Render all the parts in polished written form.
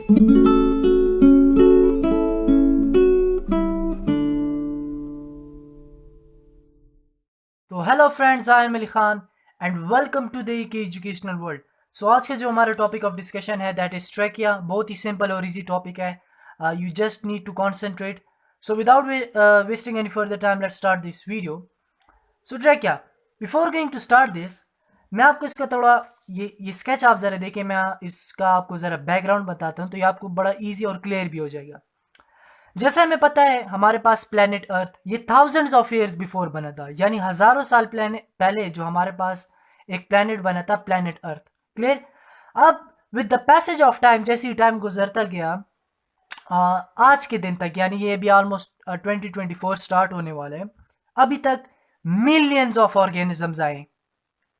तो hello friends, I am Ali Khan and welcome to the K educational world. So आज का जो हमारा टॉपिक ऑफ डिस्कशन है दैट इज ट्रैकिया। बहुत ही सिंपल और इजी टॉपिक है। You just need to concentrate. So without wasting any further time, let's start this video. So trachea, before going to start this, मैं आपको इसका थोड़ा ये स्केच आप ज़रा देखें। मैं इसका आपको ज़रा बैकग्राउंड बताता हूँ तो ये आपको बड़ा ईजी और क्लियर भी हो जाएगा। जैसे हमें पता है हमारे पास प्लेनेट अर्थ ये थाउजेंड्स ऑफ ईयर्स बिफोर बना था, यानी हजारों साल पहले जो हमारे पास एक प्लेनेट बना था, प्लेनेट अर्थ। क्लियर। अब with the passage of time, जैसे ही टाइम गुजरता गया, आज के दिन तक, यानी ये भी ऑलमोस्ट 2024 स्टार्ट होने वाले हैं, अभी तक मिलियंस ऑफ ऑर्गेनिजम्स आए।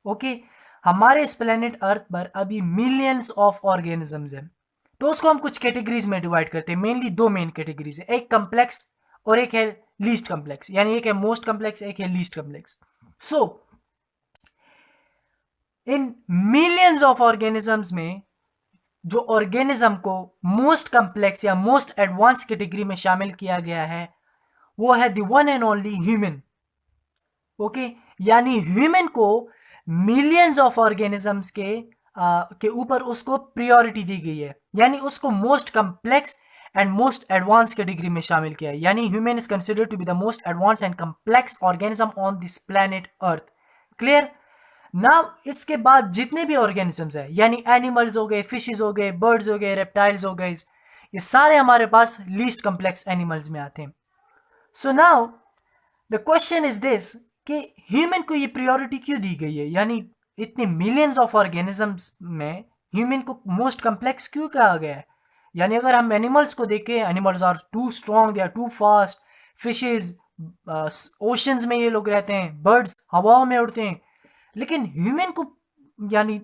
ओके, हमारे इस प्लेनेट अर्थ पर अभी मिलियंस ऑफ ऑर्गेनिजम्स हैं। तो उसको हम कुछ कैटेगरीज में डिवाइड करते हैं। मेनली दो मेन कैटेगरीज है, एक कम्प्लेक्स और एक है लीस्ट कम्प्लेक्स, यानी एक है मोस्ट कम्प्लेक्स, एक है least complex. So in millions of organisms में जो ऑर्गेनिज्म को मोस्ट कम्प्लेक्स या मोस्ट एडवांस कैटेगरी में शामिल किया गया है वो है the one and only human. Okay, यानी ह्यूमन को मिलियंस ऑफ ऑर्गेनिजम्स के ऊपर उसको प्रायोरिटी दी गई है, यानी उसको most complex and most advance category में शामिल किया है। यानी human is considered to be the most advance and complex organism on this planet earth. Clear. ना इसके बाद जितने भी ऑर्गेनिजम्स है, यानी एनिमल्स हो गए, फिशेज हो गए, बर्ड्स हो गए, रेप्टाइल्स हो गए, ये सारे हमारे पास लीस्ट कम्प्लेक्स एनिमल्स में आते हैं। So now the question is this कि ह्यूमन को ये प्रायोरिटी क्यों दी गई है, यानी इतने मिलियंस ऑफ ऑर्गेनिजम्स में ह्यूमन को मोस्ट कम्प्लेक्स क्यों कहा गया है। यानी अगर हम एनिमल्स को देखें, animals are too strong, they are too fast. Fishes oceans में ये लोग रहते हैं, बर्ड्स हवाओं में उड़ते हैं, लेकिन ह्यूमन को, यानी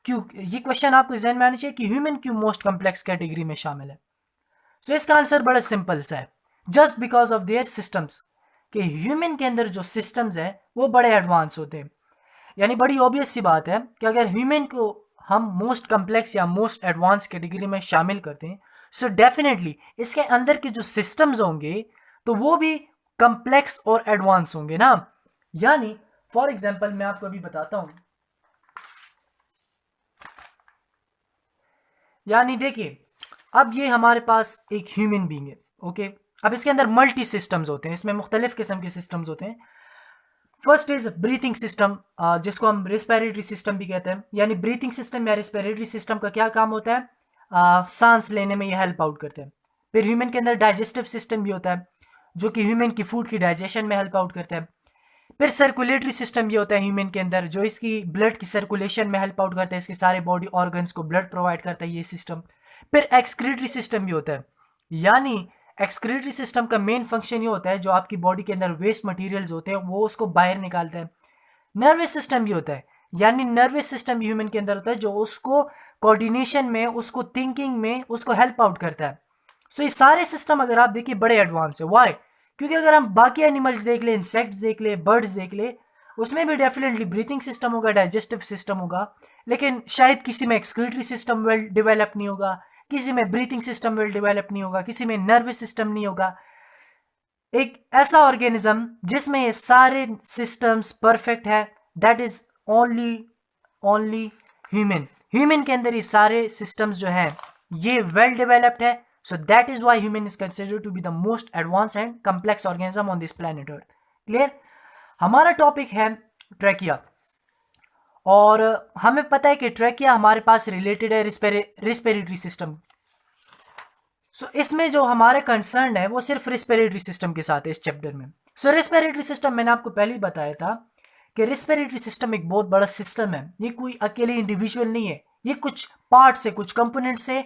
क्यों, ये क्वेश्चन आपको जहन में आना चाहिए कि ह्यूमन क्यों मोस्ट कम्प्लेक्स कैटेगरी में शामिल है। सो इसका आंसर बड़ा सिंपल सा है, just because of their systems. कि ह्यूमन के अंदर जो सिस्टम्स हैं वो बड़े एडवांस होते हैं। यानी बड़ी ऑब्वियस सी बात है कि अगर ह्यूमन को हम मोस्ट कम्प्लेक्स या मोस्ट एडवांस कैटेगरी में शामिल करते हैं, सो डेफिनेटली इसके अंदर के जो सिस्टम्स होंगे तो वो भी कम्प्लेक्स और एडवांस होंगे ना। यानी फॉर एग्जाम्पल मैं आपको अभी बताता हूं। यानी देखिए, अब ये हमारे पास एक ह्यूमन बीइंग है। ओके, अब इसके अंदर मल्टी सिस्टम्स होते हैं, इसमें मुख्तलिफ किस्म के सिस्टम्स होते हैं। फर्स्ट इज ब्रीथिंग सिस्टम, जिसको हम रेस्पिरेटरी सिस्टम भी कहते हैं। यानी ब्रीथिंग सिस्टम या रेस्पिरेटरी सिस्टम का क्या काम होता है, सांस लेने में ये हेल्प आउट करते हैं। फिर ह्यूमन के अंदर डाइजेस्टिव सिस्टम भी होता है जो कि ह्यूमन की फूड की डाइजेशन में हेल्प आउट करता है। फिर सर्कुलेटरी सिस्टम भी होता है ह्यूमन के अंदर, जो इसकी ब्लड की सर्कुलेशन में हेल्प आउट करता है, इसके सारे बॉडी ऑर्गन्स को ब्लड प्रोवाइड करता है ये सिस्टम। फिर एक्सक्रीटरी सिस्टम भी होता है, यानी एक्सक्रीटरी सिस्टम का मेन फंक्शन ये होता है जो आपकी बॉडी के अंदर वेस्ट मटेरियल्स होते हैं वो उसको बाहर निकालता है। नर्वस सिस्टम भी होता है, यानी नर्वस सिस्टम भी ह्यूमन के अंदर होता है जो उसको कोऑर्डिनेशन में, उसको थिंकिंग में उसको हेल्प आउट करता है। सो ये सारे सिस्टम अगर आप देखिए बड़े एडवांस है। वाई? क्योंकि अगर हम बाकी एनिमल्स देख ले, इंसेक्ट्स देख ले, बर्ड्स देख ले, उसमें भी डेफिनेटली ब्रीथिंग सिस्टम होगा, डाइजेस्टिव सिस्टम होगा, लेकिन शायद किसी में एक्सक्रीटरी सिस्टम वेल डेवलप नहीं होगा, किसी में ब्रीथिंग सिस्टम वेल डेवलप नहीं होगा, किसी में नर्वस सिस्टम नहीं होगा। एक ऐसा ऑर्गेनिज्म जिसमें ये सारे सिस्टम्स परफेक्ट है, that is only human. Human के अंदर ये सारे सिस्टम्स जो है ये वेल डेवलप्ड है। So that is why human is considered to be the most advance and complex organism on this planet earth. Clear. हमारा टॉपिक है ट्रैकिया, और हमें पता है कि ट्रैकिया हमारे पास रिलेटेड है रेस्पिरेटरी सिस्टम। सो इसमें जो हमारा कंसर्न है वो सिर्फ रेस्पिरेटरी सिस्टम के साथ है इस चैप्टर में। सो रेस्पिरेटरी सिस्टम मैंने आपको पहले ही बताया था कि रेस्पिरेटरी सिस्टम एक बहुत बड़ा सिस्टम है, ये कोई अकेले इंडिविजुअल नहीं है, ये कुछ पार्ट से, कुछ कंपोनेंट से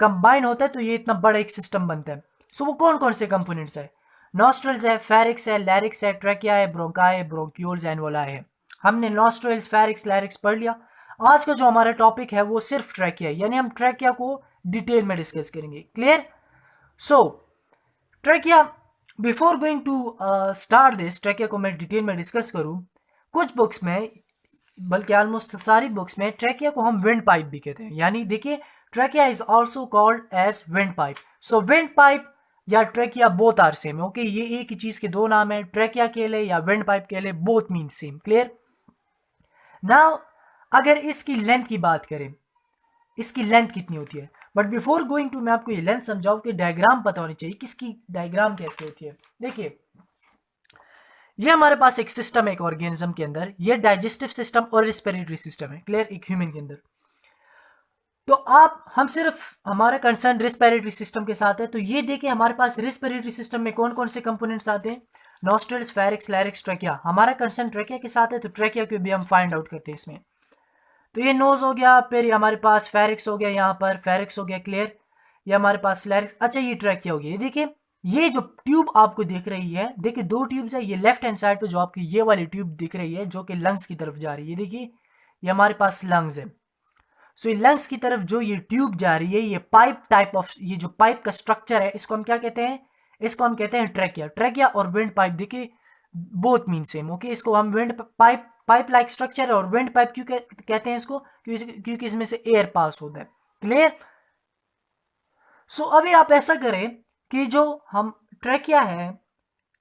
कंबाइन होता है तो ये इतना बड़ा एक सिस्टम बनता है। सो वो कौन कौन से कंपोनेंट्स है? नॉस्ट्रल्स है, फेरिक्स है, लैरिक्स है, ट्रैकिया है, ब्रोंकाई है, ब्रोंक्यूल्स, एनवोलाई है। हमने नॉस्ट्रल्स, फेरिक्स, लैरिक्स पढ़ लिया। आज का जो हमारा टॉपिक है वो सिर्फ ट्रैकिया है, यानी हम ट्रैकिया को डिटेल में डिस्कस करेंगे। Clear. So trachea, before going to start this, trachea को मैं डिटेल में डिस्कस करूं, कुछ बुक्स में, बल्कि ऑलमोस्ट सारी बुक्स में ट्रैकिया को हम विंड पाइप भी कहते हैं। यानी देखिए trachea is also called as wind pipe. So wind pipe या trachea both are same, okay, ये एक ही चीज के दो नाम है, ट्रैकिया के लिए या विंड पाइप के लिए, both mean same, clear. Now अगर इसकी लेंथ की बात करें, इसकी लेंथ कितनी होती है, बट बिफोर गोइंग टू मैं आपको ये लेंथ समझाऊं कि डायग्राम पता होनी चाहिए किसकी डायग्राम कैसे होती है। देखिए ये हमारे पास एक सिस्टम है, एक ऑर्गेनिज्म के अंदर, ये डाइजेस्टिव सिस्टम और रिस्पिरेटरी सिस्टम है, क्लियर, एक ह्यूमन के अंदर। तो हम सिर्फ हमारा कंसर्न रिस्पिरेटरी सिस्टम के साथ है, तो ये देखिए हमारे पास रिस्पिरेटरी सिस्टम में कौन कौन से कंपोनेंट्स आते हैं, नॉस्ट्रल्स, फेरिक्स, लैरिक्स, ट्रैकिया। हमारा कंसर्न ट्रैकिया के साथ है, तो ट्रैकिया को भी हम फाइंड आउट करते हैं इसमें। तो ये नोज हो गया, फिर हमारे पास फेरिक्स हो गया, यहाँ पर फेरिक्स हो गया, क्लियर, ये हमारे पास लैरिक्स। अच्छा ये ट्रैकिया हो गया। ये देखिए ये जो ट्यूब आपको दिख रही है, देखिए दो ट्यूब्स है, ये लेफ्ट हैंड साइड पे जो आपकी ये वाली ट्यूब दिख रही है जो कि लंग्स की तरफ जा रही है, देखिए ये हमारे पास लंग्स है। सो ये लंग्स की तरफ जो ये ट्यूब जा रही है, ये पाइप टाइप ऑफ, ये जो पाइप का स्ट्रक्चर है, इसको हम क्या कहते हैं, इसको हम कहते हैं ट्रैकिया। ट्रैकिया और विंड पाइप देखिए बोथ मीन सेम, ओके। इसको हम विंड पाइप लाइक स्ट्रक्चर और विंड पाइप क्यों कहते हैं इसको, क्योंकि इसमें से एयर पास होता है, क्लियर। सो अभी आप ऐसा करें कि जो हम ट्रैकिया है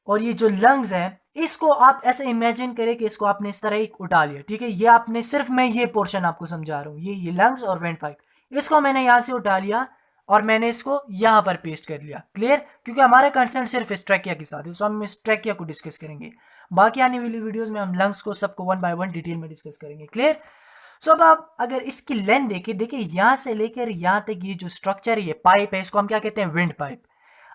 और ये जो लंग्स है, इसको आप ऐसे इमेजिन करें कि इसको आपने इस तरह एक उठा लिया, ठीक है। ये आपने सिर्फ मैं ये पोर्शन आपको समझा रहा हूँ, ये लंग्स और वेंट पाइप, इसको मैंने यहाँ से उठा लिया और मैंने इसको यहाँ पर पेस्ट कर लिया, क्लियर। क्योंकि हमारा कंसर्न सिर्फ इस ट्रैकिया के साथ है, सो हम इस ट्रैकिया को डिस्कस करेंगे। बाकी आने वाली वीडियोस में हम लंग्स को सबको 1 बाय 1 डिटेल में डिस्कस करेंगे, क्लियर। सो अब आप अगर इसकी लेंथ देखिए यहाँ से लेकर यहाँ तक ये जो स्ट्रक्चर है, ये पाइप है, इसको हम क्या कहते हैं, विंड पाइप।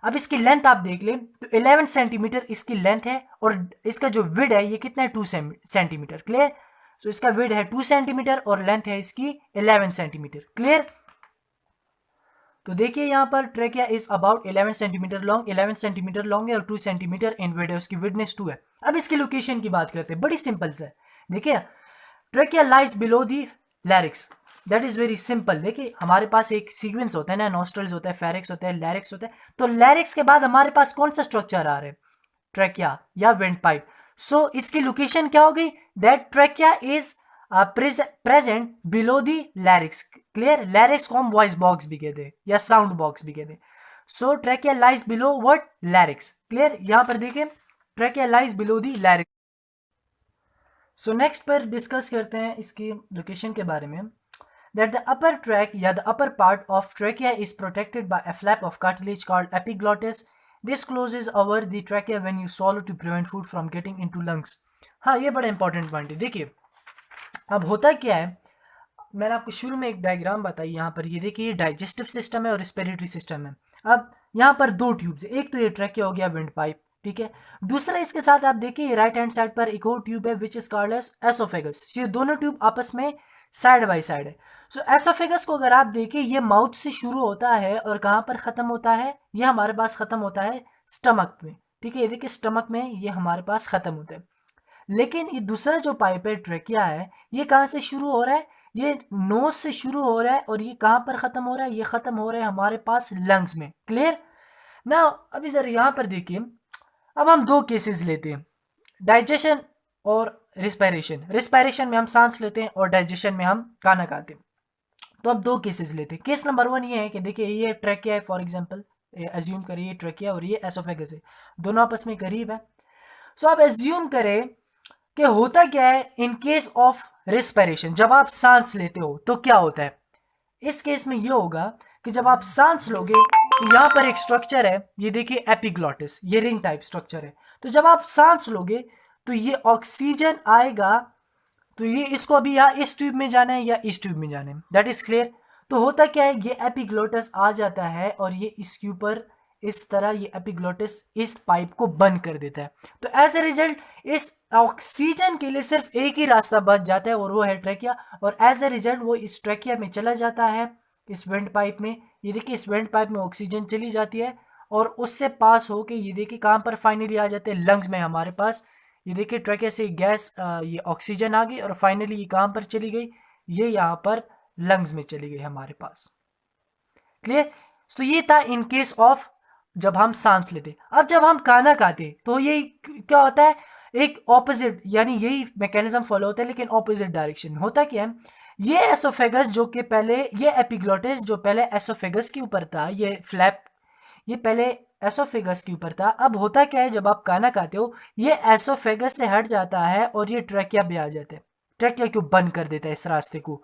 अब इसकी लेंथ आप देख लें तो 11 सेंटीमीटर इसकी लेंथ है और इसका जो विड है ये कितना है, 2 सेंटीमीटर, क्लियर। सो इसका विड है 2 सेंटीमीटर और लेंथ है इसकी 11 सेंटीमीटर, क्लियर। तो देखिए यहाँ पर trachea is about 11 centimetre long, 11 centimetre long है और 2 सेंटीमीटर इन विड है, उसकी विडनेस 2 है। अब इसकी लोकेशन की बात करते हैं, बड़ी सिंपल से, देखिए trachea lies below the larynx, that is very simple. देखिए हमारे पास एक सीक्वेंस होता है ना, नॉस्ट्रल्स होता है, फेरिक्स होता है, लैरिक्स होता है, तो लैरिक्स के बाद हमारे पास कौन सा स्ट्रक्चर आ रहा है, ट्रैकिया या विंड पाइप। सो इसकी लोकेशन क्या हो गई, that trachea is present below the larynx, clear. Larynx को हम वॉइस बॉक्स भी कहते हैं या साउंड बॉक्स भी कहते हैं। So trachea lies below what, larynx, clear. यहां पर देखिए trachea lies below the larynx. So next पर डिस्कस करते हैं इसकी लोकेशन के बारे में, that the upper track या the upper part of trachea is protected by a flap of cartilage called epiglottis. This closes over the trachea when you swallow to prevent food from getting into lungs. हाँ ये बड़ा important point है। देखिए अब होता क्या है, मैंने आपको शुरू में एक डायग्राम बताई, यहाँ पर ये देखिए ये डाइजेस्टिव सिस्टम है और रेस्पिरेटरी सिस्टम है। अब यहाँ पर दो ट्यूब्स है, एक तो ये ट्रैकिया हो गया, विंड पाइप, ठीक है। दूसरा इसके साथ आप देखिए राइट हैंड साइड पर एक और ट्यूब है which is called as oesophagus. ये दोनों ट्यूब आपस में साइड बाय साइड है। सो एसोफेगस को अगर आप देखिए ये माउथ से शुरू होता है और कहाँ पर ख़त्म होता है, ये हमारे पास ख़त्म होता है स्टमक में, ठीक है। ये देखिए स्टमक में ये हमारे पास ख़त्म होता है। लेकिन ये दूसरा जो पाइप है ट्रैकिया है, ये कहाँ से शुरू हो रहा है, ये नोज से शुरू हो रहा है और ये कहाँ पर ख़त्म हो रहा है, ये ख़त्म हो रहा है हमारे पास लंग्स में, क्लियर ना। अभी ज़रा यहाँ पर देखिए, अब हम दो केसेस लेते हैं, डाइजेशन और रिस्पायरेशन। रिस्पायरेशन में हम सांस लेते हैं और डाइजेशन में हम खाना खाते हैं। तो अब दो केसेस लेते हैं। केस नंबर 1 ये है कि देखिए ये ट्रैकिया है, फॉर एग्जांपल एज्यूम करिए ट्रैकिया और ये एसोफेगस है, दोनों आपस में करीब है। सो आप एज्यूम करें कि होता क्या है इन केस ऑफ रिस्पायरेशन, जब आप सांस लेते हो तो क्या होता है। इस केस में ये होगा कि जब आप सांस लोगे तो यहाँ पर एक स्ट्रक्चर है, ये देखिए एपिग्लॉटिस, ये रिंग टाइप स्ट्रक्चर है। तो जब आप सांस लोगे तो ये ऑक्सीजन आएगा, तो ये इसको अभी या इस ट्यूब में जाना है या इस ट्यूब में जाना है, दैट इज क्लियर। तो होता क्या है, ये एपिग्लॉटिस आ जाता है और ये इसके ऊपर इस तरह ये एपिग्लॉटिस इस पाइप को बंद कर देता है। तो एज ए रिजल्ट इस ऑक्सीजन के लिए सिर्फ एक ही रास्ता बच जाता है और वो है ट्रैकिया, और एज ए रिजल्ट वो इस ट्रैकिया में चला जाता है, इस वेंट पाइप में। ये देखिए इस वेंट पाइप में ऑक्सीजन चली जाती है और उससे पास होके ये देखिए कहाँ पर फाइनली आ जाते हैं, लंग्स में हमारे पास। ये देखिए ट्रैकिया से गैस ये ऑक्सीजन आ गई और फाइनली ये कहाँ पर चली गई, ये यहाँ पर लंग्स में चली गई हमारे पास, क्लियर। सो ये था इन केस ऑफ जब हम सांस लेते। अब जब हम खाना खाते तो ये क्या होता है, एक ऑपोजिट, यानी यही मैकेनिज्म फॉलो होता है लेकिन ऑपोजिट डायरेक्शन में। होता क्या है, ये एसोफेगस जो कि पहले, ये एपिग्लोटिस जो पहले एसोफेगस के ऊपर था, ये फ्लैप, ये पहले एसोफेगस के ऊपर था। अब होता क्या है, जब आप खाना खाते हो ये एसोफेगस से हट जाता है और ये ट्रैकिया पे आ जाता है, ट्रैकिया को बंद कर देता है इस रास्ते को।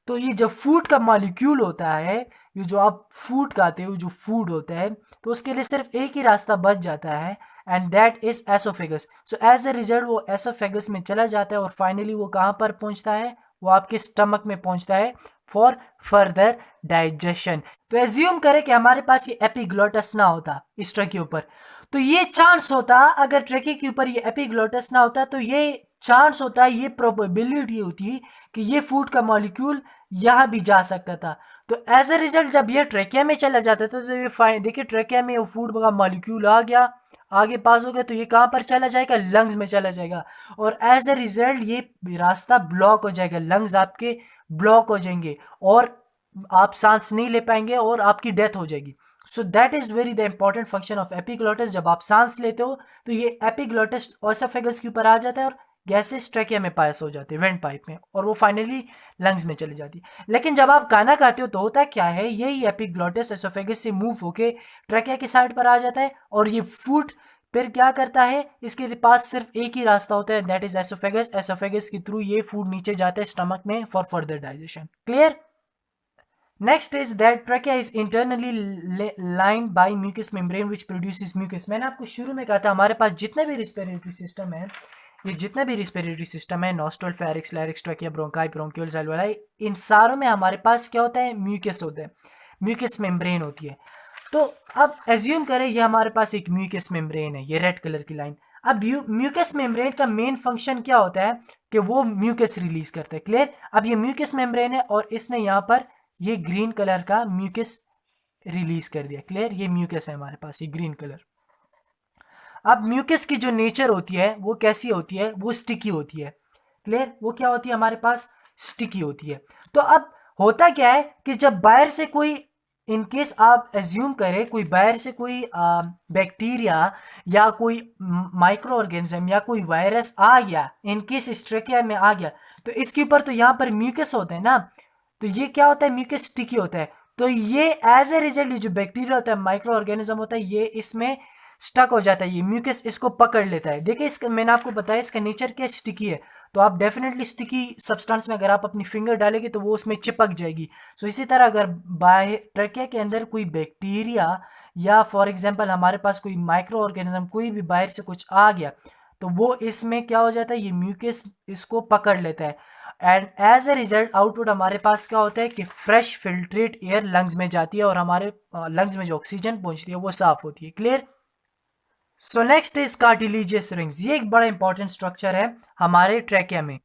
तो ये जब फूड का मॉलिक्यूल होता है, ये जो आप फूड खाते हो, जो फूड होता है, तो उसके लिए सिर्फ एक ही रास्ता बच जाता है, and that is oesophagus. So as a result वो एसोफेगस में चला जाता है और फाइनली वो कहाँ पर पहुंचता है, वो आपके स्टमक में पहुंचता है फॉर फर्दर डाइजेशन। तो एज्यूम करें कि हमारे पास ये एपिग्लोटस ना होता इस ट्रैक के ऊपर, तो ये चांस होता, अगर ट्रैके के ऊपर ये एपिग्लोटस ना होता तो ये चांस होता, ये प्रोबेबिलिटी होती कि ये फूड का मॉलिक्यूल यहाँ भी जा सकता था। तो एज ए रिजल्ट जब ये ट्रैकिया में चला जाता था तो ये देखिए ट्रैकिया में वो फूड का मॉलिक्यूल आ गया, आगे पास हो गया, तो ये कहाँ पर चला जाएगा, लंग्स में चला जाएगा, और एज ए रिजल्ट ये रास्ता ब्लॉक हो जाएगा, लंग्स आपके ब्लॉक हो जाएंगे और आप सांस नहीं ले पाएंगे और आपकी डेथ हो जाएगी। सो that is very the important function of epiglottis. जब आप सांस लेते हो तो ये एपिग्लोटिस ओएसोफेगस के ऊपर आ जाता है और गैसेस ट्रैकिया में पास हो जाते हैं, वेंट पाइप में, और वो फाइनली लंग्स में चली जाती है। लेकिन जब आप खाना खाते हो तो होता क्या है, यही एपिग्लोटिस एसोफेगस से मूव होके ट्रैकिया की साइड पर आ जाता है और ये फूड फिर क्या करता है, इसके पास सिर्फ एक ही रास्ता होता है, दैट इज एसोफेगस। एसोफेगस के थ्रू ये फूड नीचे जाता है स्टमक में for further digestion. Clear? Next is that trachea is internally lined by mucus membrane which produces mucus. मैंने आपको शुरू में कहा था हमारे पास जितने भी रिस्पिरेटरी सिस्टम है, ये जितने भी रिस्पिरेटरी सिस्टम है, नॉस्ट्रल, फेरिक्स, लारिंक्स, ट्रैकिया, ब्रोंकाई, ब्रोंक्यूल्स, अल्वेलाई, इन सारों में हमारे पास क्या होता है, म्यूकस होता है, म्यूकस मेम्ब्रेन होती है। तो अब एज्यूम करें ये हमारे पास एक म्यूकस मेम्ब्रेन है, ये रेड कलर की लाइन। अब म्यूकस मेम्ब्रेन का मेन फंक्शन क्या होता है कि वो म्यूकस रिलीज करता है। क्लियर? अब ये म्यूकस मेम्ब्रेन है और इसने यहाँ पर ये ग्रीन कलर का म्यूकस रिलीज कर दिया। क्लियर? ये म्यूकस है हमारे पास, ये ग्रीन कलर। अब म्यूकस की जो नेचर होती है वो कैसी होती है, वो स्टिकी होती है। क्लियर? वो क्या होती है हमारे पास, स्टिकी होती है। तो अब होता क्या है कि जब बाहर से कोई, इन केस आप एज्यूम करें कोई बाहर से कोई बैक्टीरिया या कोई माइक्रो ऑर्गेनिज्म या कोई वायरस आ गया, इन केस इस ट्रैकिया में आ गया, तो इसके ऊपर तो यहाँ पर म्यूकस होता है ना, तो ये क्या होता है, म्यूकस स्टिकी होता है। तो ये एज ए रिजल्ट, ये जो बैक्टीरिया होता है, माइक्रो ऑर्गेनिज्म होता है, ये इसमें स्टक हो जाता है, ये म्यूकस इसको पकड़ लेता है। देखिए इसका मैंने आपको बताया इसका नेचर क्या, स्टिकी है। तो आप डेफिनेटली स्टिकी सब्सटेंस में अगर आप अपनी फिंगर डालेंगे तो वो उसमें चिपक जाएगी। सो इसी तरह अगर बाहर ट्रैकिया के अंदर कोई बैक्टीरिया या फॉर एग्जांपल हमारे पास कोई माइक्रो ऑर्गेनिज्म, कोई भी बाहर से कुछ आ गया, तो वो इसमें क्या हो जाता है, ये म्यूकस इसको पकड़ लेता है, and as a result output हमारे पास क्या होता है कि फ्रेश फिल्ट्रेट एयर लंग्स में जाती है और हमारे लंग्स में जो ऑक्सीजन पहुंचती है वो साफ होती है। Clear? So next is cartilaginous rings. ये एक बड़ा इंपॉर्टेंट स्ट्रक्चर है हमारे ट्रैकिया में।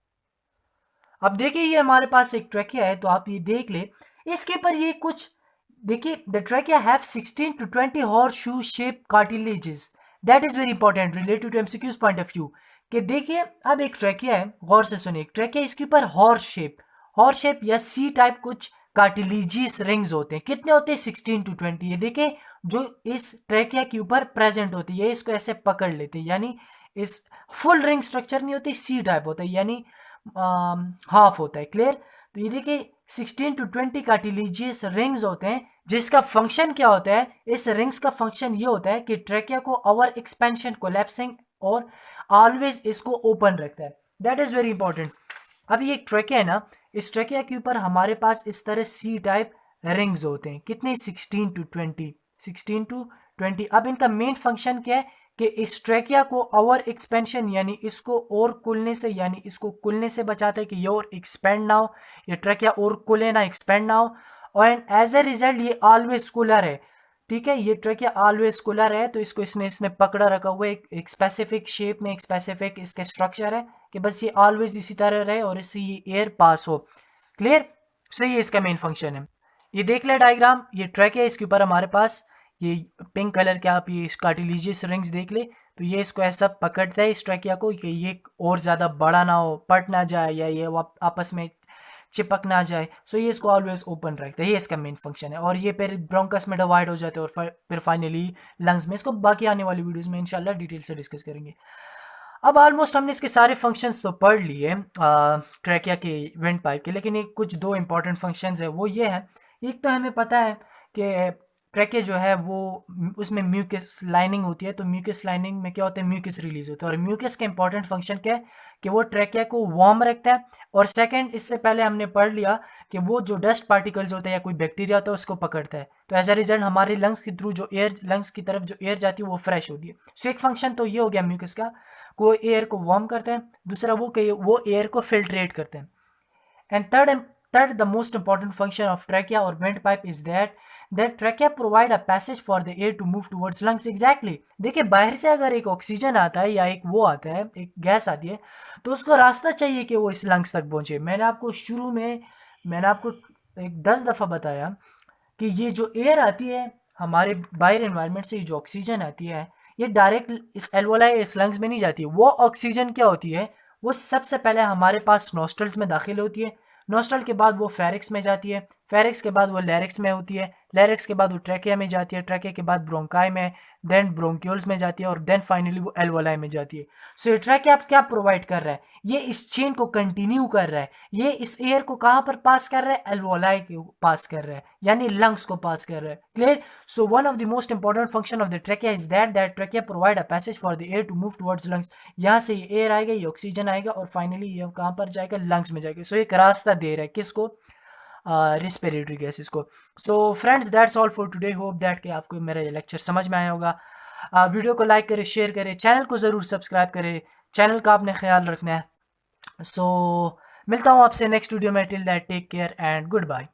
अब देखिए ये हमारे पास एक ट्रैकिया है, तो आप ये देख ले, इसके ऊपर ये कुछ देखिए, the trachea have 16 to 20 horseshoe shape cartilages. That is very important related to MCQs point of view. कि देखिए अब एक ट्रैकिया है, गौर से सुनिए, एक ट्रैकिया, इसके ऊपर हॉर्स शेप या सी टाइप कुछ कार्टिलेजियस रिंग्स होते हैं। कितने होते हैं, 16 to 20। ये देखिए जो इस ट्रैकिया के ऊपर प्रेजेंट होती है, इसको ऐसे पकड़ लेते हैं, यानी इस फुल रिंग स्ट्रक्चर नहीं होती, सी टाइप होता है, यानी हाफ होता है। क्लियर? तो ये देखिए 16 to 20 कार्टिलेजियस रिंग्स होते हैं, जिसका फंक्शन क्या होता है, इस रिंग्स का फंक्शन ये होता है कि ट्रैकिया को ओवर एक्सपेंशन, कोलैप्सिंग और ऑलवेज इसको ओपन रखता है। That is very important. अब ये एक ट्रैकिया है ना, इस ट्रैकिया के ऊपर हमारे पास इस तरह सी टाइप रिंग्स होते हैं। कितने, 16 to 20, 16 to 20। अब इनका मेन फंक्शन क्या है कि इस ट्रैकिया को ओवर एक्सपेंशन, यानी इसको और खुलने से, यानी इसको खुलने से बचाता है कि ये और एक्सपेंड ना हो, ये ट्रैकिया और खुले ना, एक्सपेंड ना हो, और एज ए रिजल्ट ये ऑलवेज कूलर है। ठीक है, ये ट्रैकिया ऑलवेज कूलर है, तो इसको इसने पकड़ा रखा हुआ है एक स्पेसिफिक शेप में, एक स्पेसिफिक इसके स्ट्रक्चर है कि बस ये ऑलवेज इसी तरह रहे और इससे ये एयर पास हो। क्लियर? सो ये इसका मेन फंक्शन है। ये देख ले डायग्राम, ये ट्रैकिया, इसके ऊपर हमारे पास ये पिंक कलर के आप ये कार्टिलेजियस रिंग्स देख ले, तो ये इसको ऐसा पकड़ता है इस ट्रैकिया को कि ये और ज़्यादा बड़ा ना हो, पट ना जाए, या ये आपस में चिपक ना जाए। सो ये इसको ऑलवेज ओपन रखता है, ये इसका मेन फंक्शन है। और ये फिर ब्रोंकस में डिवाइड हो जाते हैं और फिर फाइनली लंग्स में। इसको बाकी आने वाली वीडियोस में इंशाल्लाह डिटेल से डिस्कस करेंगे। अब ऑलमोस्ट हमने इसके सारे फंक्शंस तो पढ़ लिए ट्रैकिया के विंड पाइप के, लेकिन एक कुछ दो इंपॉर्टेंट फंक्शंस है वो ये है। एक तो हमें पता है कि ट्रैकिया जो है वो उसमें म्यूकस लाइनिंग होती है, तो म्यूकस लाइनिंग में क्या होता है, म्यूकस रिलीज होता है। और म्यूकस का इंपॉर्टेंट फंक्शन क्या है कि वो ट्रैकिया को वार्म रखता है। और सेकंड, इससे पहले हमने पढ़ लिया कि वो जो डस्ट पार्टिकल्स होते हैं या कोई बैक्टीरिया होता है उसको पकड़ता है, तो एज अ रिजल्ट हमारे लंग्स के थ्रू जो एयर, लंग्स की तरफ जो एयर जाती है वो फ्रेश होती है। सो एक फंक्शन तो ये हो गया म्यूकस का, को एयर को वार्म करते हैं। दूसरा वो एयर को फिल्ट्रेट करते हैं। And third the most important function of trachea or windpipe is that trachea provide a passage for the air to move towards lungs. exactly, देखिए बाहर से अगर एक ऑक्सीजन आता है या एक वो आता है, एक गैस आती है, तो उसको रास्ता चाहिए कि वो इस लंग्स तक पहुंचे। मैंने आपको शुरू में एक 10 दफ़ा बताया कि ये जो एयर आती है हमारे बाहर एनवायरनमेंट से, जो ऑक्सीजन आती है ये डायरेक्ट इस एल्वोलाई, इस लंग्स में नहीं जाती है। वो ऑक्सीजन क्या होती है, वो सबसे पहले हमारे पास नोस्ट्रल्स में दाखिल होती है। नोस्ट्रल के बाद वो फेरिक्स में जाती है, फेरिक्स के बाद वो लैरिक्स में होती है, लैरिक्स के बाद वो ट्रैकिया में जाती है, ट्रैकिया के बाद ब्रोंकाई में, देन ब्रोंक्यूल्स में जाती है, और देन फाइनली वो एल्वोलाई में जाती है। सो ये ट्रैकिया क्या प्रोवाइड कर रहा है, ये इस चेन को कंटिन्यू कर रहा है। ये इस एयर को कहाँ पर पास कर रहा है, एल्वोलाई को पास कर रहा है, यानी लंग्स को पास कर रहा है। Clear? So one of the most important function of the trachea is that trachea provide a passage for the air to move towards lungs. यहाँ से ये एयर आएगा, ये ऑक्सीजन आएगा, और फाइनली ये कहाँ पर जाएगा, लंग्स में जाएगा। सो एक रास्ता दे रहा है किसको, रिस्पिरेटरी गैसेस को। So friends, that's all for today. Hope that कि आपको मेरा ये लेक्चर समझ में आया होगा। वीडियो को लाइक करें, शेयर करें, चैनल को ज़रूर सब्सक्राइब करें, चैनल का आपने ख्याल रखना है। सो मिलता हूँ आपसे नेक्स्ट वीडियो में। Till that take care and good bye.